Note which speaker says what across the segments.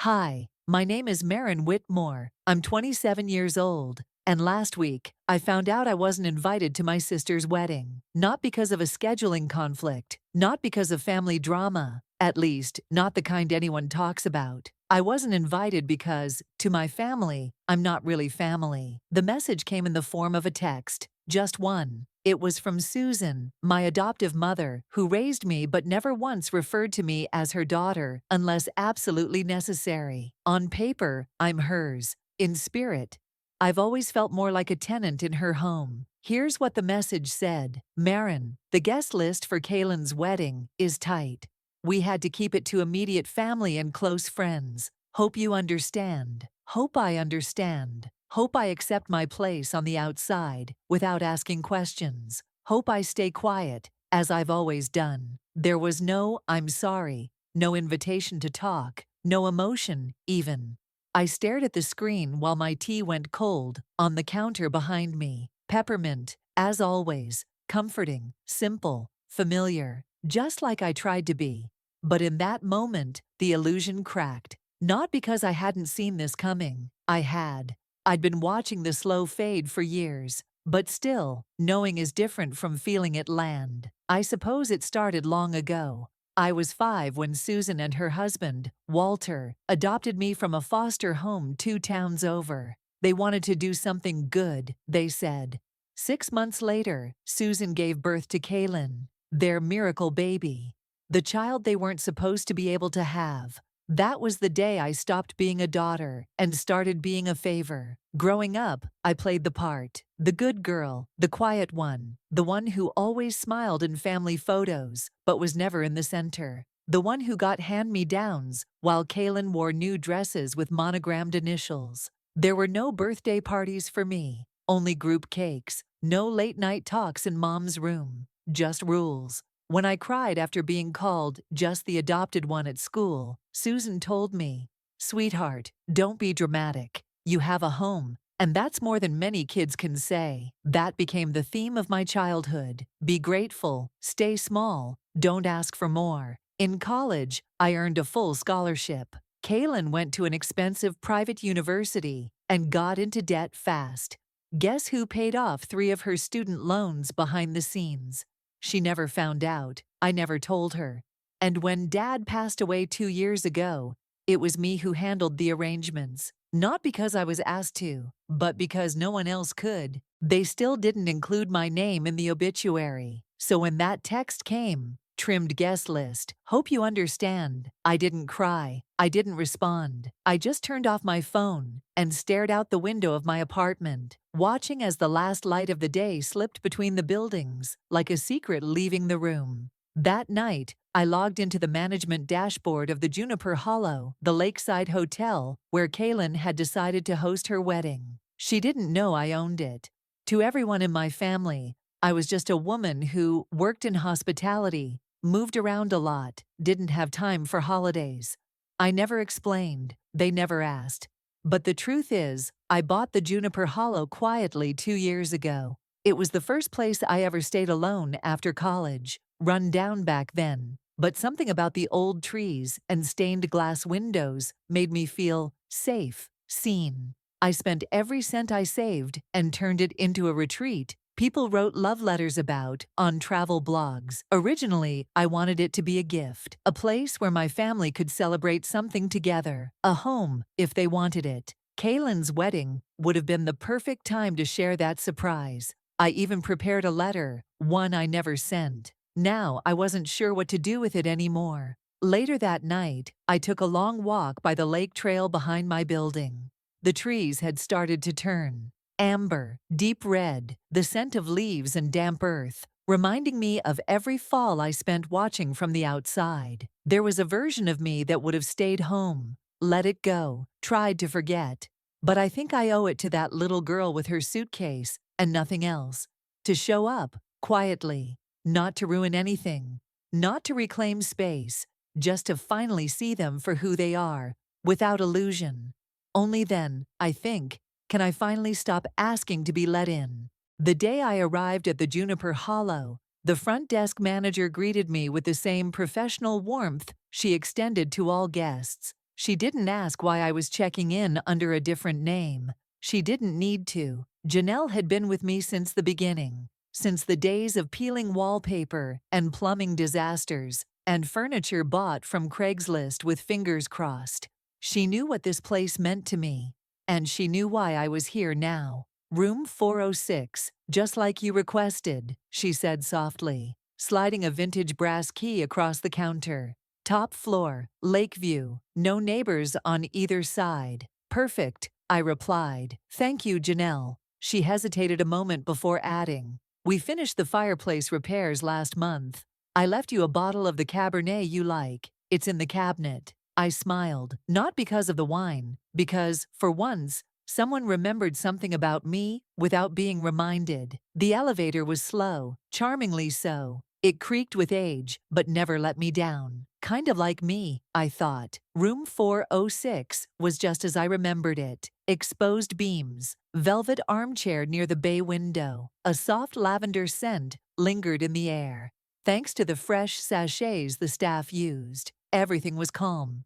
Speaker 1: Hi, my name is Maren Whitmore. I'm 27 years old, and last week, I found out I wasn't invited to my sister's wedding. Not because of a scheduling conflict, not because of family drama, at least, not the kind anyone talks about. I wasn't invited because, to my family, I'm not really family. The message came in the form of a text, just one. It was from Susan, my adoptive mother, who raised me but never once referred to me as her daughter unless absolutely necessary. On paper, I'm hers. In spirit, I've always felt more like a tenant in her home. Here's what the message said. Maren, the guest list for Kaylin's wedding is tight. We had to keep it to immediate family and close friends. Hope you understand. Hope I understand. Hope I accept my place on the outside without asking questions. Hope I stay quiet, as I've always done. There was no "I'm sorry," no invitation to talk, no emotion, even. I stared at the screen while my tea went cold on the counter behind me. Peppermint, as always, comforting, simple, familiar, just like I tried to be. But in that moment, the illusion cracked. Not because I hadn't seen this coming. I had. I'd been watching the slow fade for years, but still, knowing is different from feeling it land. I suppose it started long ago. I was 5 when Susan and her husband, Walter, adopted me from a foster home 2 towns over. They wanted to do something good, they said. 6 months later, Susan gave birth to Kaylin, their miracle baby, the child they weren't supposed to be able to have. That was the day I stopped being a daughter and started being a favor. Growing up, I played the part. The good girl, the quiet one, the one who always smiled in family photos but was never in the center. The one who got hand-me-downs while Kaylin wore new dresses with monogrammed initials. There were no birthday parties for me, only group cakes, no late-night talks in mom's room, just rules. When I cried after being called just the adopted one at school, Susan told me, "Sweetheart, don't be dramatic. You have a home, and that's more than many kids can say." That became the theme of my childhood. Be grateful, stay small, don't ask for more. In college, I earned a full scholarship. Kaylin went to an expensive private university and got into debt fast. Guess who paid off 3 of her student loans behind the scenes? She never found out. I never told her. And when Dad passed away 2 years ago, it was me who handled the arrangements. Not because I was asked to, but because no one else could. They still didn't include my name in the obituary. So when that text came, trimmed guest list, hope you understand, I didn't cry. I didn't respond. I just turned off my phone and stared out the window of my apartment, watching as the last light of the day slipped between the buildings, like a secret leaving the room. That night, I logged into the management dashboard of the Juniper Hollow, the lakeside hotel, where Kaylin had decided to host her wedding. She didn't know I owned it. To everyone in my family, I was just a woman who worked in hospitality, moved around a lot, didn't have time for holidays. I never explained, they never asked. But the truth is, I bought the Juniper Hollow quietly 2 years ago. It was the first place I ever stayed alone after college, run down back then. But something about the old trees and stained glass windows made me feel safe, seen. I spent every cent I saved and turned it into a retreat people wrote love letters about on travel blogs. Originally, I wanted it to be a gift, a place where my family could celebrate something together, a home if they wanted it. Kaylin's wedding would have been the perfect time to share that surprise. I even prepared a letter, one I never sent. Now I wasn't sure what to do with it anymore. Later that night, I took a long walk by the lake trail behind my building. The trees had started to turn. Amber, deep red, the scent of leaves and damp earth, reminding me of every fall I spent watching from the outside. There was a version of me that would have stayed home, let it go, tried to forget. But I think I owe it to that little girl with her suitcase and nothing else. To show up, quietly, not to ruin anything, not to reclaim space, just to finally see them for who they are, without illusion. Only then, I think, can I finally stop asking to be let in. The day I arrived at the Juniper Hollow, the front desk manager greeted me with the same professional warmth she extended to all guests. She didn't ask why I was checking in under a different name. She didn't need to. Janelle had been with me since the beginning, since the days of peeling wallpaper and plumbing disasters and furniture bought from Craigslist with fingers crossed. She knew what this place meant to me, and she knew why I was here now. Room 406, just like you requested, she said softly, sliding a vintage brass key across the counter. Top floor, lake view, no neighbors on either side. Perfect, I replied. Thank you, Janelle. She hesitated a moment before adding, we finished the fireplace repairs last month. I left you a bottle of the Cabernet you like. It's in the cabinet. I smiled, not because of the wine, because, for once, someone remembered something about me without being reminded. The elevator was slow, charmingly so. It creaked with age, but never let me down. Kind of like me, I thought. Room 406 was just as I remembered it. Exposed beams, velvet armchair near the bay window. A soft lavender scent lingered in the air. Thanks to the fresh sachets the staff used, everything was calm.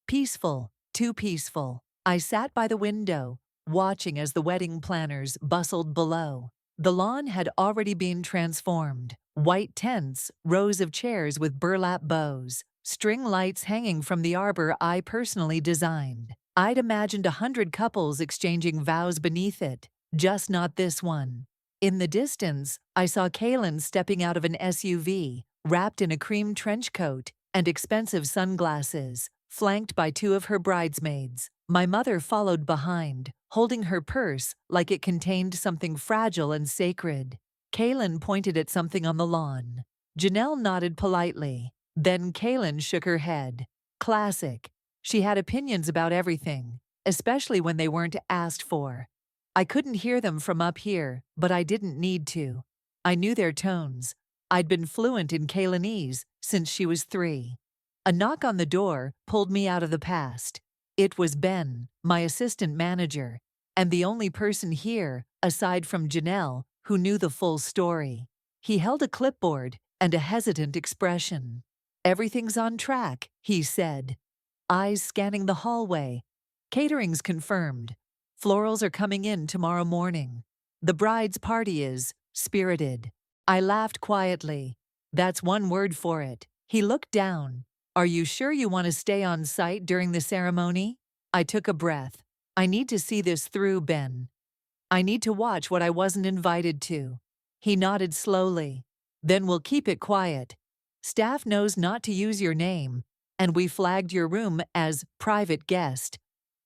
Speaker 1: Peaceful, too peaceful. I sat by the window, watching as the wedding planners bustled below. The lawn had already been transformed. White tents, rows of chairs with burlap bows, string lights hanging from the arbor I personally designed. I'd imagined 100 couples exchanging vows beneath it, just not this one. In the distance, I saw Kaylin stepping out of an SUV, wrapped in a cream trench coat and expensive sunglasses, flanked by two of her bridesmaids. My mother followed behind, holding her purse like it contained something fragile and sacred. Kaylin pointed at something on the lawn. Janelle nodded politely. Then Kaylin shook her head. Classic. She had opinions about everything, especially when they weren't asked for. I couldn't hear them from up here, but I didn't need to. I knew their tones. I'd been fluent in Kaylinese since she was 3. A knock on the door pulled me out of the past. It was Ben, my assistant manager, and the only person here, aside from Janelle, who knew the full story. He held a clipboard and a hesitant expression. Everything's on track, he said, eyes scanning the hallway. Catering's confirmed. Florals are coming in tomorrow morning. The bride's party is spirited. I laughed quietly. That's one word for it. He looked down. Are you sure you want to stay on site during the ceremony? I took a breath. I need to see this through, Ben. I need to watch what I wasn't invited to. He nodded slowly. Then we'll keep it quiet. Staff knows not to use your name, and we flagged your room as private guest.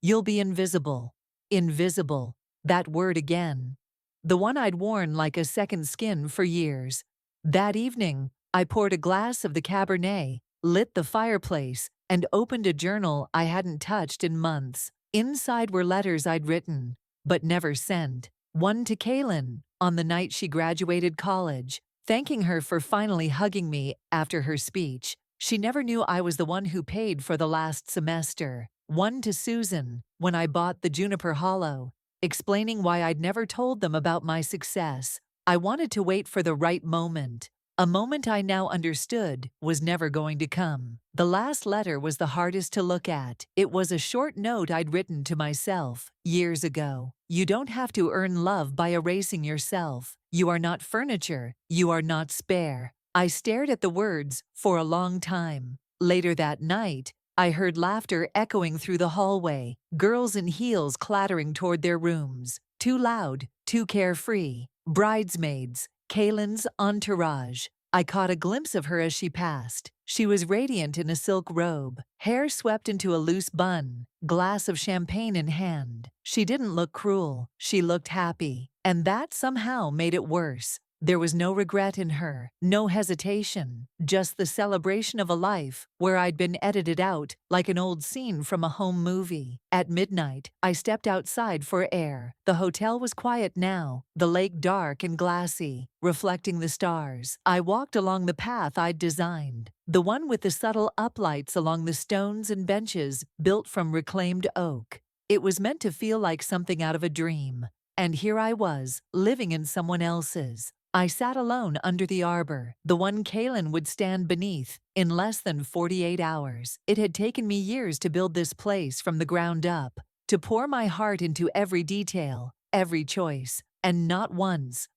Speaker 1: You'll be invisible. Invisible. That word again. The one I'd worn like a second skin for years. That evening, I poured a glass of the Cabernet, lit the fireplace, and opened a journal I hadn't touched in months. Inside were letters I'd written, but never sent. One to Kaylin, on the night she graduated college, thanking her for finally hugging me after her speech. She never knew I was the one who paid for the last semester. One to Susan, when I bought the Juniper Hollow, explaining why I'd never told them about my success. I wanted to wait for the right moment. A moment I now understood was never going to come. The last letter was the hardest to look at. It was a short note I'd written to myself years ago. You don't have to earn love by erasing yourself. You are not furniture. You are not spare. I stared at the words for a long time. Later that night, I heard laughter echoing through the hallway, girls in heels clattering toward their rooms. Too loud, too carefree. Bridesmaids, Kaylin's entourage. I caught a glimpse of her as she passed. She was radiant in a silk robe, hair swept into a loose bun, glass of champagne in hand. She didn't look cruel. She looked happy. And that somehow made it worse. There was no regret in her, no hesitation, just the celebration of a life where I'd been edited out like an old scene from a home movie. At midnight, I stepped outside for air. The hotel was quiet now, the lake dark and glassy, reflecting the stars. I walked along the path I'd designed, the one with the subtle uplights along the stones and benches built from reclaimed oak. It was meant to feel like something out of a dream. And here I was, living in someone else's. I sat alone under the arbor, the one Kaylin would stand beneath, in less than 48 hours. It had taken me years to build this place from the ground up, to pour my heart into every detail, every choice, and not once,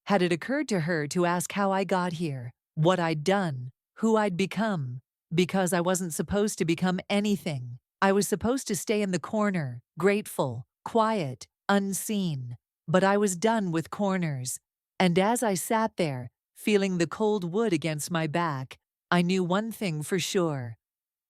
Speaker 1: had it occurred to her to ask how I got here, what I'd done, who I'd become. Because I wasn't supposed to become anything. I was supposed to stay in the corner, grateful, quiet, unseen. But I was done with corners. And as I sat there, feeling the cold wood against my back, I knew one thing for sure.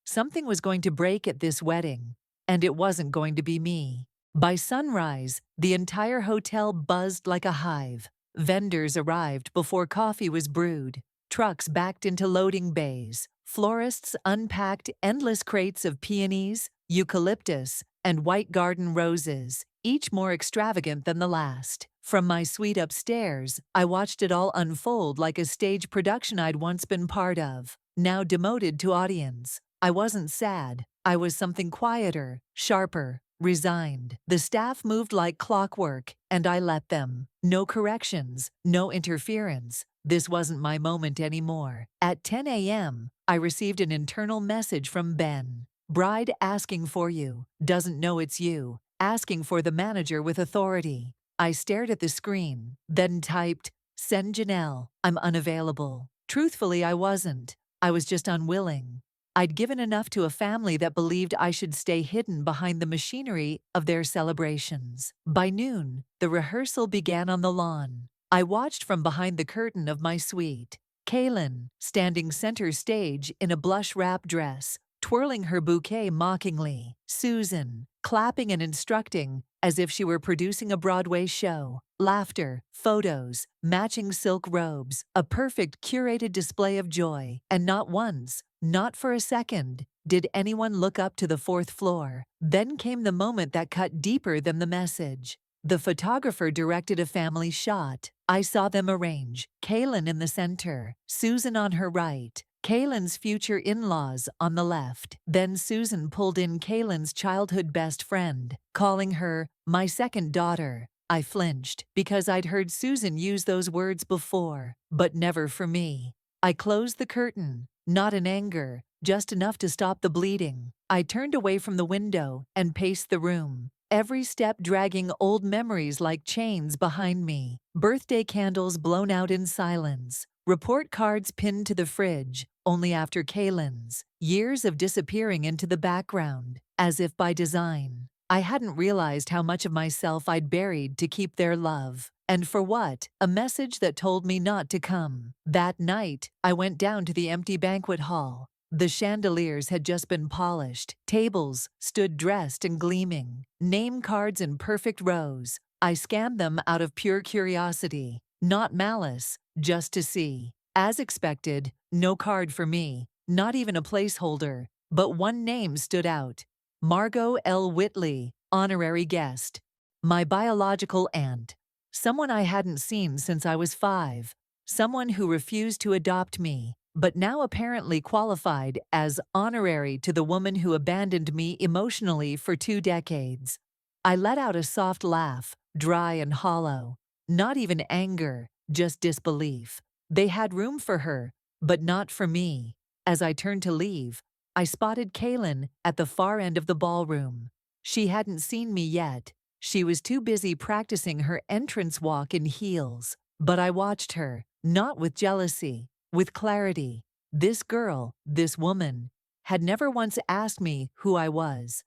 Speaker 1: Something was going to break at this wedding, and it wasn't going to be me. By sunrise, the entire hotel buzzed like a hive. Vendors arrived before coffee was brewed. Trucks backed into loading bays. Florists unpacked endless crates of peonies, eucalyptus, and white garden roses, each more extravagant than the last. From my suite upstairs, I watched it all unfold like a stage production I'd once been part of, now demoted to audience. I wasn't sad. I was something quieter, sharper, resigned. The staff moved like clockwork, and I let them. No corrections, no interference. This wasn't my moment anymore. At 10 a.m., I received an internal message from Ben. Bride asking for you. Doesn't know it's you. Asking for the manager with authority. I stared at the screen, then typed, "Send Janelle. I'm unavailable." Truthfully, I wasn't. I was just unwilling. I'd given enough to a family that believed I should stay hidden behind the machinery of their celebrations. By noon, the rehearsal began on the lawn. I watched from behind the curtain of my suite. Kaylin, standing center stage in a blush-wrapped dress, twirling her bouquet mockingly. Susan, clapping and instructing as if she were producing a Broadway show. Laughter, photos, matching silk robes, a perfect curated display of joy. And not once, not for a second, did anyone look up to the fourth floor. Then came the moment that cut deeper than the message. The photographer directed a family shot. I saw them arrange. Kaylin in the center, Susan on her right, Kaylin's future in-laws on the left. Then Susan pulled in Kaylin's childhood best friend, calling her my second daughter. I flinched because I'd heard Susan use those words before, but never for me. I closed the curtain, not in anger, just enough to stop the bleeding. I turned away from the window and paced the room, every step dragging old memories like chains behind me. Birthday candles blown out in silence. Report cards pinned to the fridge, only after Kaylin's. Years of disappearing into the background, as if by design. I hadn't realized how much of myself I'd buried to keep their love. And for what? A message that told me not to come. That night, I went down to the empty banquet hall. The chandeliers had just been polished. Tables stood dressed and gleaming. Name cards in perfect rows. I scanned them out of pure curiosity, not malice, just to see. As expected, no card for me, not even a placeholder, but one name stood out. Margot L. Whitley, honorary guest. My biological aunt. Someone I hadn't seen since I was 5. Someone who refused to adopt me, but now apparently qualified as honorary to the woman who abandoned me emotionally for 2 decades. I let out a soft laugh, dry and hollow. Not even anger, just disbelief. They had room for her, but not for me. As I turned to leave, I spotted Kaylin at the far end of the ballroom. She hadn't seen me yet. She was too busy practicing her entrance walk in heels. But I watched her, not with jealousy, with clarity. This girl, this woman, had never once asked me who I was,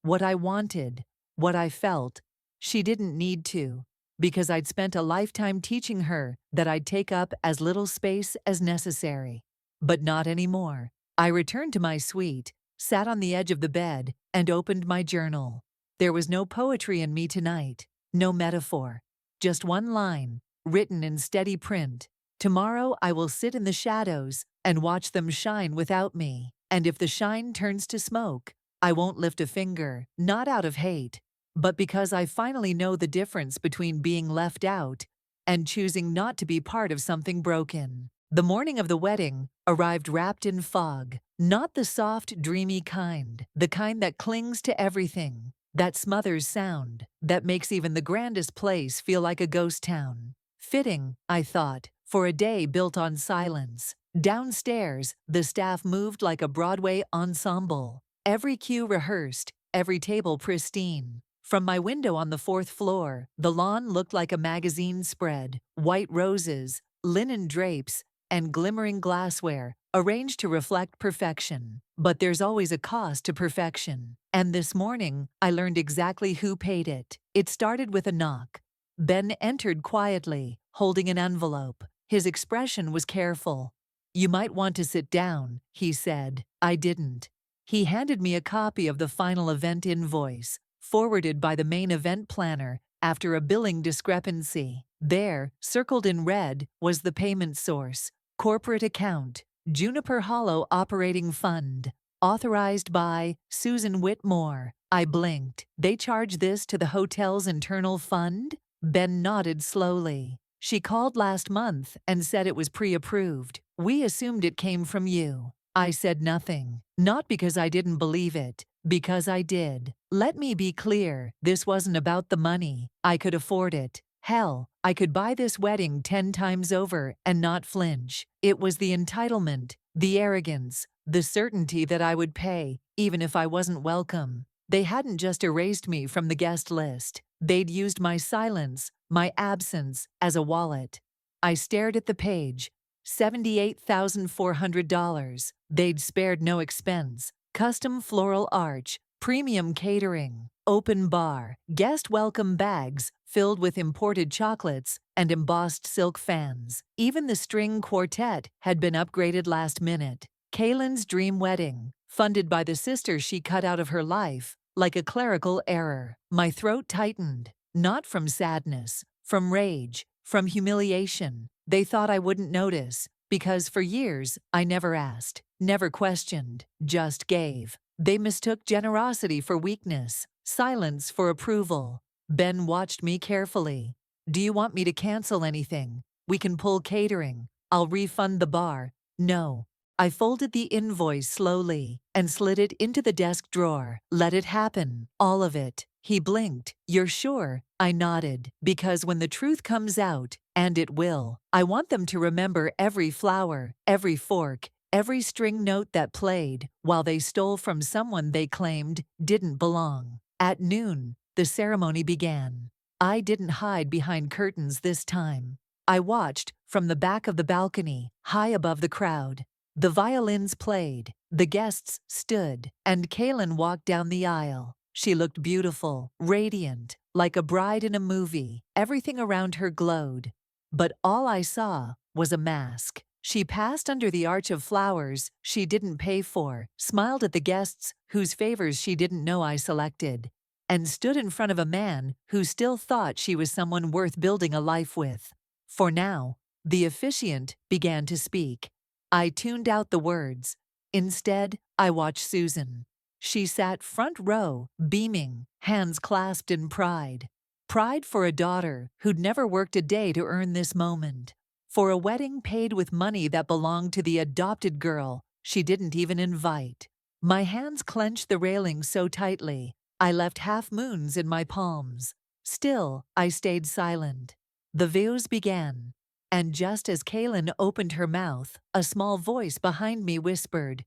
Speaker 1: what I wanted, what I felt. She didn't need to, because I'd spent a lifetime teaching her that I'd take up as little space as necessary. But not anymore. I returned to my suite, sat on the edge of the bed, and opened my journal. There was no poetry in me tonight, no metaphor, just one line, written in steady print. Tomorrow I will sit in the shadows and watch them shine without me. And if the shine turns to smoke, I won't lift a finger, not out of hate, but because I finally know the difference between being left out and choosing not to be part of something broken. The morning of the wedding arrived wrapped in fog, not the soft, dreamy kind, the kind that clings to everything, that smothers sound, that makes even the grandest place feel like a ghost town. Fitting, I thought, for a day built on silence. Downstairs, the staff moved like a Broadway ensemble. Every cue rehearsed, every table pristine. From my window on the fourth floor, the lawn looked like a magazine spread. White roses, linen drapes, and glimmering glassware, arranged to reflect perfection. But there's always a cost to perfection. And this morning, I learned exactly who paid it. It started with a knock. Ben entered quietly, holding an envelope. His expression was careful. "You might want to sit down," he said. I didn't. He handed me a copy of the final event invoice, forwarded by the main event planner after a billing discrepancy. There, circled in red, was the payment source: corporate account, Juniper Hollow Operating Fund, authorized by Susan Whitmore. I blinked. They charge this to the hotel's internal fund? Ben nodded slowly. "She called last month and said it was pre-approved. We assumed it came from you." I said nothing. Not because I didn't believe it, because I did. Let me be clear, this wasn't about the money. I could afford it. Hell, I could buy this wedding 10 times over and not flinch. It was the entitlement, the arrogance, the certainty that I would pay, even if I wasn't welcome. They hadn't just erased me from the guest list. They'd used my silence, my absence, as a wallet. I stared at the page. $78,400. They'd spared no expense. Custom floral arch, premium catering, open bar, guest welcome bags filled with imported chocolates and embossed silk fans. Even the string quartet had been upgraded last minute. Kaylin's dream wedding, funded by the sister she cut out of her life, like a clerical error. My throat tightened, not from sadness, from rage, from humiliation. They thought I wouldn't notice, because for years I never asked, never questioned, just gave. They mistook generosity for weakness, silence for approval. Ben watched me carefully. "Do you want me to cancel anything? We can pull catering. I'll refund the bar." "No." I folded the invoice slowly and slid it into the desk drawer. "Let it happen, all of it." He blinked. "You're sure?" I nodded. "Because when the truth comes out, and it will, I want them to remember every flower, every fork, every string note that played while they stole from someone they claimed didn't belong." At noon, the ceremony began. I didn't hide behind curtains this time. I watched from the back of the balcony, high above the crowd. The violins played, the guests stood, and Kaylin walked down the aisle. She looked beautiful, radiant, like a bride in a movie. Everything around her glowed. But all I saw was a mask. She passed under the arch of flowers she didn't pay for, smiled at the guests whose favors she didn't know I selected, and stood in front of a man who still thought she was someone worth building a life with. For now, the officiant began to speak. I tuned out the words. Instead, I watched Susan. She sat front row, beaming, hands clasped in pride. Pride for a daughter who'd never worked a day to earn this moment. For a wedding paid with money that belonged to the adopted girl she didn't even invite. My hands clenched the railing so tightly, I left half moons in my palms. Still, I stayed silent. The vows began. And just as Kaylin opened her mouth, a small voice behind me whispered,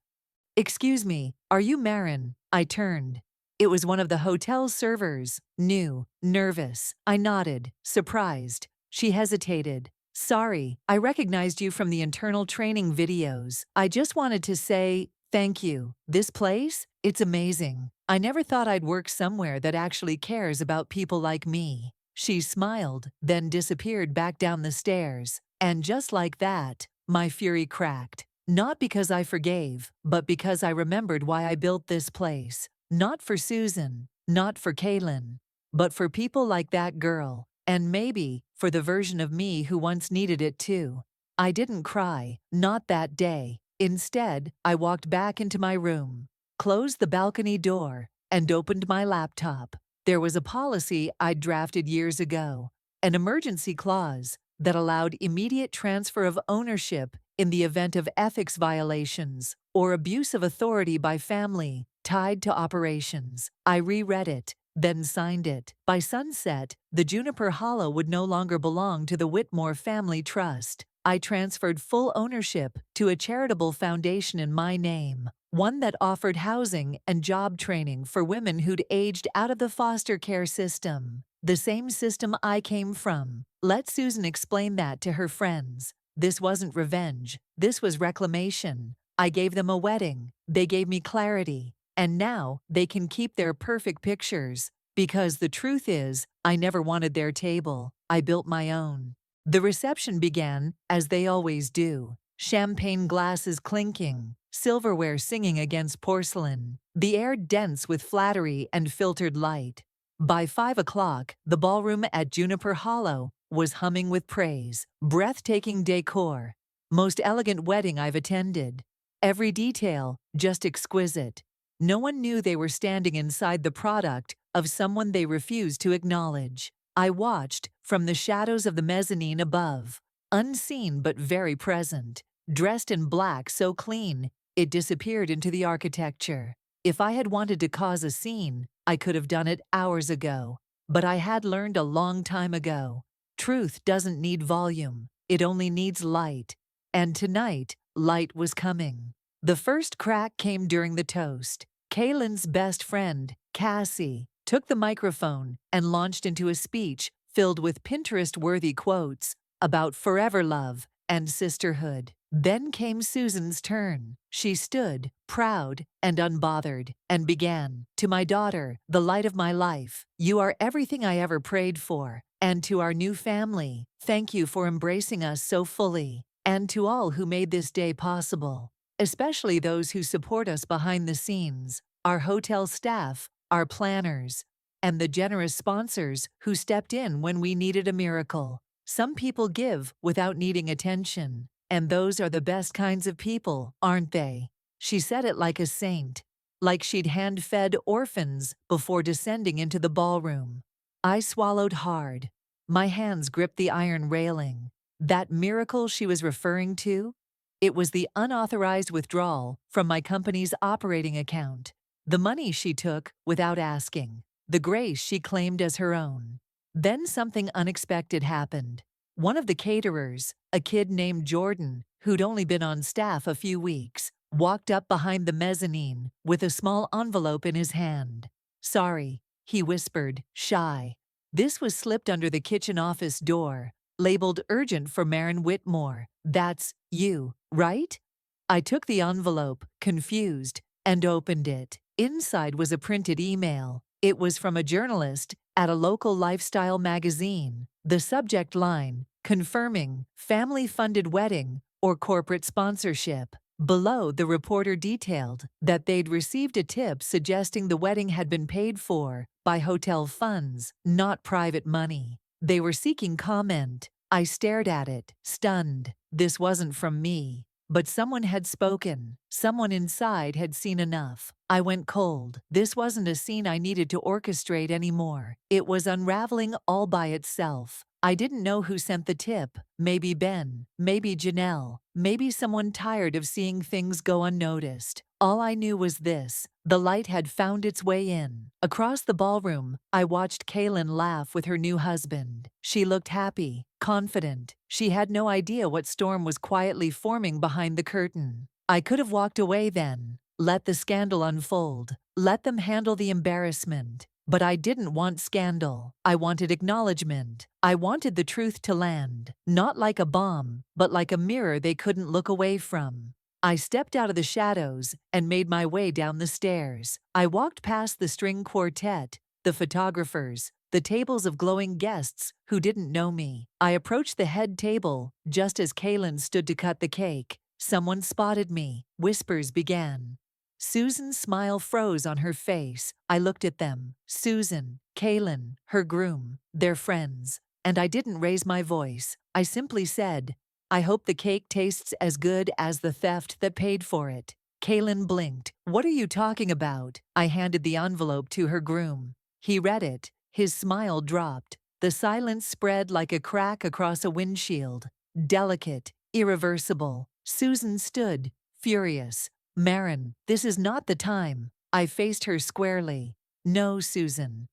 Speaker 1: "Excuse me, are you Maren?" I turned. It was one of the hotel's servers, new, nervous. I nodded, surprised. She hesitated. "Sorry, I recognized you from the internal training videos. I just wanted to say thank you. This place? It's amazing. I never thought I'd work somewhere that actually cares about people like me." She smiled, then disappeared back down the stairs. And just like that, my fury cracked. Not because I forgave, but because I remembered why I built this place. Not for Susan, not for Kaylin, but for people like that girl, and maybe for the version of me who once needed it too. I didn't cry, not that day. Instead, I walked back into my room, closed the balcony door, and opened my laptop. There was a policy I'd drafted years ago, an emergency clause that allowed immediate transfer of ownership in the event of ethics violations or abuse of authority by family tied to operations. I reread it, then signed it. By sunset, the Juniper Hollow would no longer belong to the Whitmore Family Trust. I transferred full ownership to a charitable foundation in my name, one that offered housing and job training for women who'd aged out of the foster care system. The same system I came from. Let Susan explain that to her friends. This wasn't revenge. This was reclamation. I gave them a wedding. They gave me clarity. And now they can keep their perfect pictures. Because the truth is, I never wanted their table. I built my own. The reception began, as they always do. Champagne glasses clinking, silverware singing against porcelain, the air dense with flattery and filtered light. By 5 o'clock, the ballroom at Juniper Hollow was humming with praise. Breathtaking decor. Most elegant wedding I've attended. Every detail, just exquisite. No one knew they were standing inside the product of someone they refused to acknowledge. I watched from the shadows of the mezzanine above, unseen but very present, dressed in black so clean, it disappeared into the architecture. If I had wanted to cause a scene, I could have done it hours ago. But I had learned a long time ago. Truth doesn't need volume, it only needs light. And tonight, light was coming. The first crack came during the toast. Kaylin's best friend, Cassie, took the microphone and launched into a speech filled with Pinterest-worthy quotes about forever love and sisterhood. Then came Susan's turn. She stood, proud and unbothered, and began, "To my daughter, the light of my life, you are everything I ever prayed for. And to our new family, thank you for embracing us so fully. And to all who made this day possible, especially those who support us behind the scenes, our hotel staff, our planners, and the generous sponsors who stepped in when we needed a miracle. Some people give without needing attention, and those are the best kinds of people, aren't they?" She said it like a saint, like she'd hand-fed orphans before descending into the ballroom. I swallowed hard. My hands gripped the iron railing. That miracle she was referring to? It was the unauthorized withdrawal from my company's operating account. The money she took without asking. The grace she claimed as her own. Then something unexpected happened. One of the caterers, a kid named Jordan, who'd only been on staff a few weeks, walked up behind the mezzanine with a small envelope in his hand. "Sorry," he whispered, shy. This was slipped under the kitchen office door, labeled urgent for Maren Whitmore. "That's you, right?" I took the envelope, confused, and opened it. Inside was a printed email. It was from a journalist at a local lifestyle magazine. The subject line, confirming family-funded wedding or corporate sponsorship. Below, the reporter detailed that they'd received a tip suggesting the wedding had been paid for by hotel funds, not private money. They were seeking comment. I stared at it, stunned. This wasn't from me. But someone had spoken. Someone inside had seen enough. I went cold. This wasn't a scene I needed to orchestrate anymore. It was unraveling all by itself. I didn't know who sent the tip. Maybe Ben. Maybe Janelle. Maybe someone tired of seeing things go unnoticed. All I knew was this. The light had found its way in. Across the ballroom, I watched Kaylin laugh with her new husband. She looked happy, confident. She had no idea what storm was quietly forming behind the curtain. I could have walked away then. Let the scandal unfold. Let them handle the embarrassment. But I didn't want scandal. I wanted acknowledgement. I wanted the truth to land. Not like a bomb, but like a mirror they couldn't look away from. I stepped out of the shadows and made my way down the stairs. I walked past the string quartet, the photographers, the tables of glowing guests who didn't know me. I approached the head table just as Kaylin stood to cut the cake. Someone spotted me. Whispers began. Susan's smile froze on her face. I looked at them. Susan, Kaylin, her groom, their friends. And I didn't raise my voice. I simply said, "I hope the cake tastes as good as the theft that paid for it." Kaylin blinked. "What are you talking about?" I handed the envelope to her groom. He read it. His smile dropped. The silence spread like a crack across a windshield. Delicate, irreversible. Susan stood, furious. "Maren, this is not the time." I faced her squarely. "No, Susan.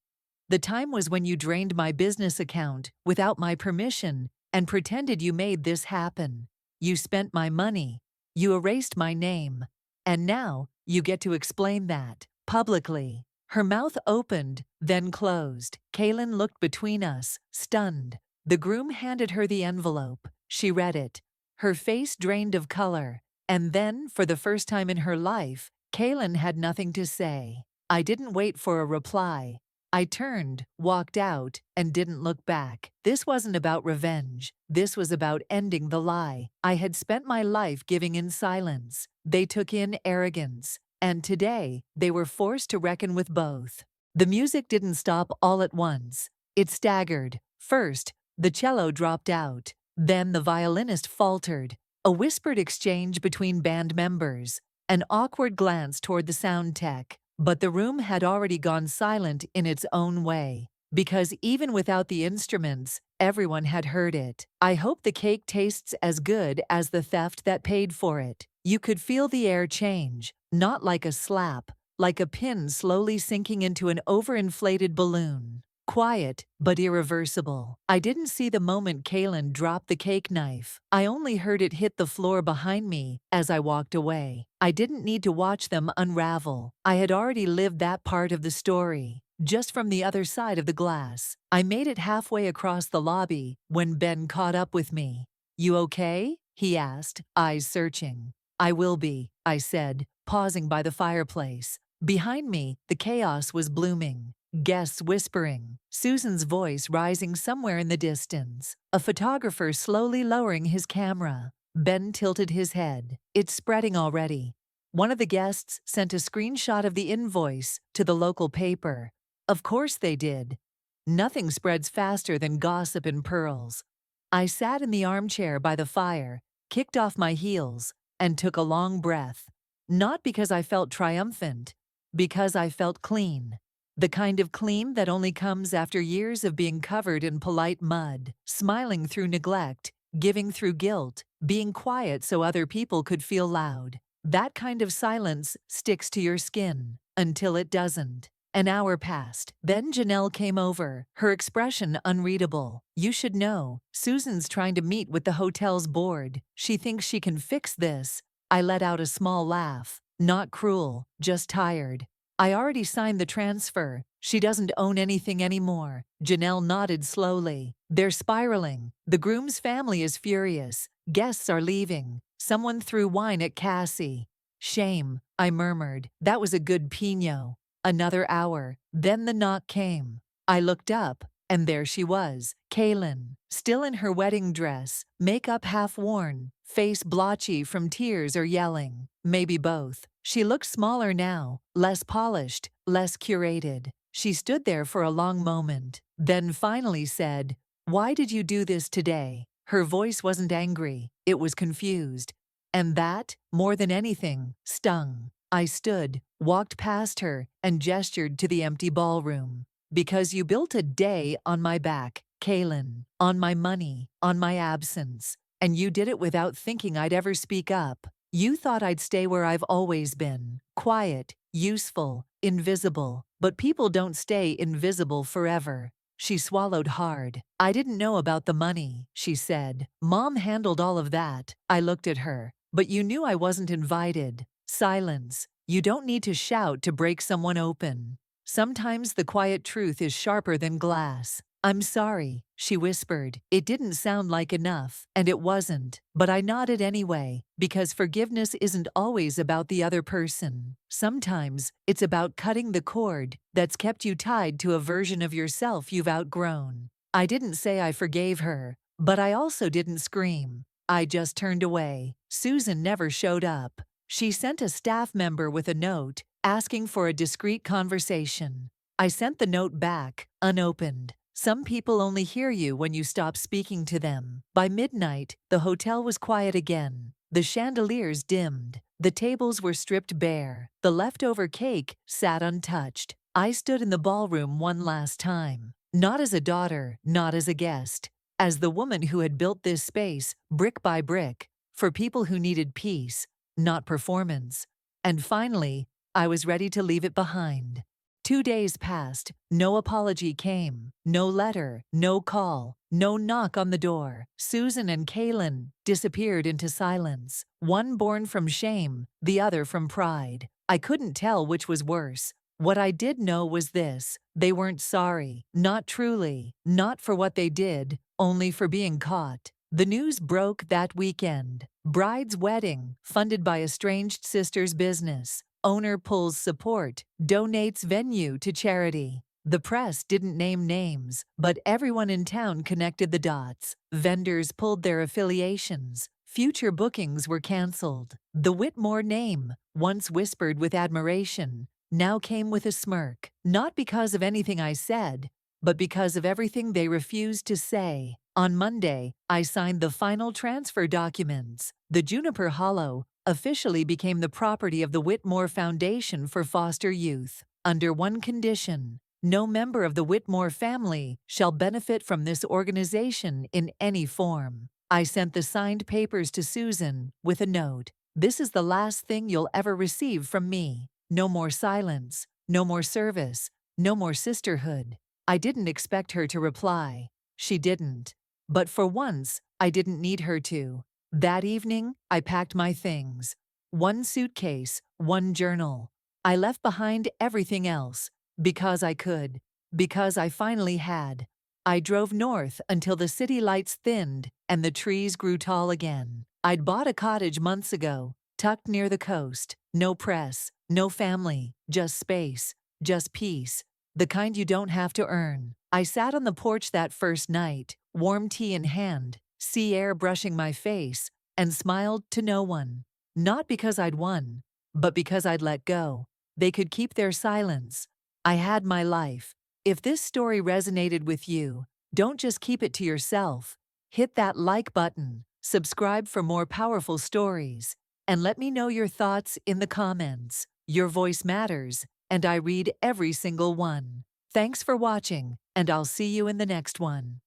Speaker 1: The time was when you drained my business account without my permission and pretended you made this happen. You spent my money. You erased my name. And now, you get to explain that, publicly. Her mouth opened, then closed. Kaylin looked between us, stunned. The groom handed her the envelope. She read it. Her face drained of color. And then, for the first time in her life, Kaylin had nothing to say. I didn't wait for a reply. I turned, walked out, and didn't look back. This wasn't about revenge. This was about ending the lie. I had spent my life giving in silence. They took in arrogance. And today, they were forced to reckon with both. The music didn't stop all at once. It staggered. First, the cello dropped out. Then the violinist faltered. A whispered exchange between band members. An awkward glance toward the sound tech. But the room had already gone silent in its own way. Because even without the instruments, everyone had heard it. I hope the cake tastes as good as the theft that paid for it. You could feel the air change, not like a slap, like a pin slowly sinking into an overinflated balloon. Quiet, but irreversible. I didn't see the moment Kaylin dropped the cake knife. I only heard it hit the floor behind me as I walked away. I didn't need to watch them unravel. I had already lived that part of the story, just from the other side of the glass. I made it halfway across the lobby when Ben caught up with me. "You okay?" he asked, eyes searching. "I will be," I said, pausing by the fireplace. Behind me, the chaos was blooming. Guests whispering, Susan's voice rising somewhere in the distance, a photographer slowly lowering his camera. Ben tilted his head. "It's spreading already." One of the guests sent a screenshot of the invoice to the local paper. Of course they did. Nothing spreads faster than gossip and pearls. I sat in the armchair by the fire, kicked off my heels, and took a long breath. Not because I felt triumphant, because I felt clean. The kind of clean that only comes after years of being covered in polite mud, smiling through neglect, giving through guilt, being quiet so other people could feel loud. That kind of silence sticks to your skin, until it doesn't. An hour passed. Then Janelle came over, her expression unreadable. "You should know, Susan's trying to meet with the hotel's board. She thinks she can fix this." I let out a small laugh. Not cruel, just tired. "I already signed the transfer. She doesn't own anything anymore." Janelle nodded slowly. "They're spiraling. The groom's family is furious. Guests are leaving. Someone threw wine at Cassie." "Shame," I murmured. "That was a good Pinot." Another hour. Then the knock came. I looked up, and there she was, Kaylin, still in her wedding dress, makeup half worn, face blotchy from tears or yelling. Maybe both. She looked smaller now, less polished, less curated. She stood there for a long moment, then finally said, "Why did you do this today?" Her voice wasn't angry, it was confused. And that, more than anything, stung. I stood, walked past her, and gestured to the empty ballroom. "Because you built a day on my back, Kaylin, on my money, on my absence. And you did it without thinking I'd ever speak up. You thought I'd stay where I've always been, quiet, useful, invisible. But people don't stay invisible forever." She swallowed hard. "I didn't know about the money," she said. "Mom handled all of that." I looked at her. "But you knew I wasn't invited." Silence. You don't need to shout to break someone open. Sometimes the quiet truth is sharper than glass. "I'm sorry," she whispered. It didn't sound like enough, and it wasn't. But I nodded anyway, because forgiveness isn't always about the other person. Sometimes, it's about cutting the cord that's kept you tied to a version of yourself you've outgrown. I didn't say I forgave her, but I also didn't scream. I just turned away. Susan never showed up. She sent a staff member with a note, asking for a discreet conversation. I sent the note back, unopened. Some people only hear you when you stop speaking to them. By midnight, the hotel was quiet again. The chandeliers dimmed. The tables were stripped bare. The leftover cake sat untouched. I stood in the ballroom one last time. Not as a daughter, not as a guest. As the woman who had built this space, brick by brick, for people who needed peace, not performance. And finally, I was ready to leave it behind. 2 days passed, no apology came, no letter, no call, no knock on the door. Susan and Kaylin disappeared into silence, one born from shame, the other from pride. I couldn't tell which was worse. What I did know was this: they weren't sorry, not truly, not for what they did, only for being caught. The news broke that weekend. Bride's wedding, funded by estranged sister's business. Owner pulls support, donates venue to charity. The press didn't name names, but everyone in town connected the dots. Vendors pulled their affiliations. Future bookings were canceled. The Whitmore name, once whispered with admiration, now came with a smirk, not because of anything I said, but because of everything they refused to say. On Monday, I signed the final transfer documents. The Juniper Hollow officially became the property of the Whitmore Foundation for Foster Youth, under one condition: no member of the Whitmore family shall benefit from this organization in any form. I sent the signed papers to Susan with a note: "This is the last thing you'll ever receive from me. No more silence, no more service, no more sisterhood." I didn't expect her to reply. She didn't. But for once, I didn't need her to. That evening, I packed my things. One suitcase, one journal. I left behind everything else, because I could, because I finally had. I drove north until the city lights thinned and the trees grew tall again. I'd bought a cottage months ago, tucked near the coast. No press, no family, just space, just peace. The kind you don't have to earn. I sat on the porch that first night, warm tea in hand, sea air brushing my face, and smiled to no one. Not because I'd won, but because I'd let go. They could keep their silence. I had my life. If this story resonated with you, don't just keep it to yourself. Hit that like button, subscribe for more powerful stories, and let me know your thoughts in the comments. Your voice matters, and I read every single one. Thanks for watching, and I'll see you in the next one.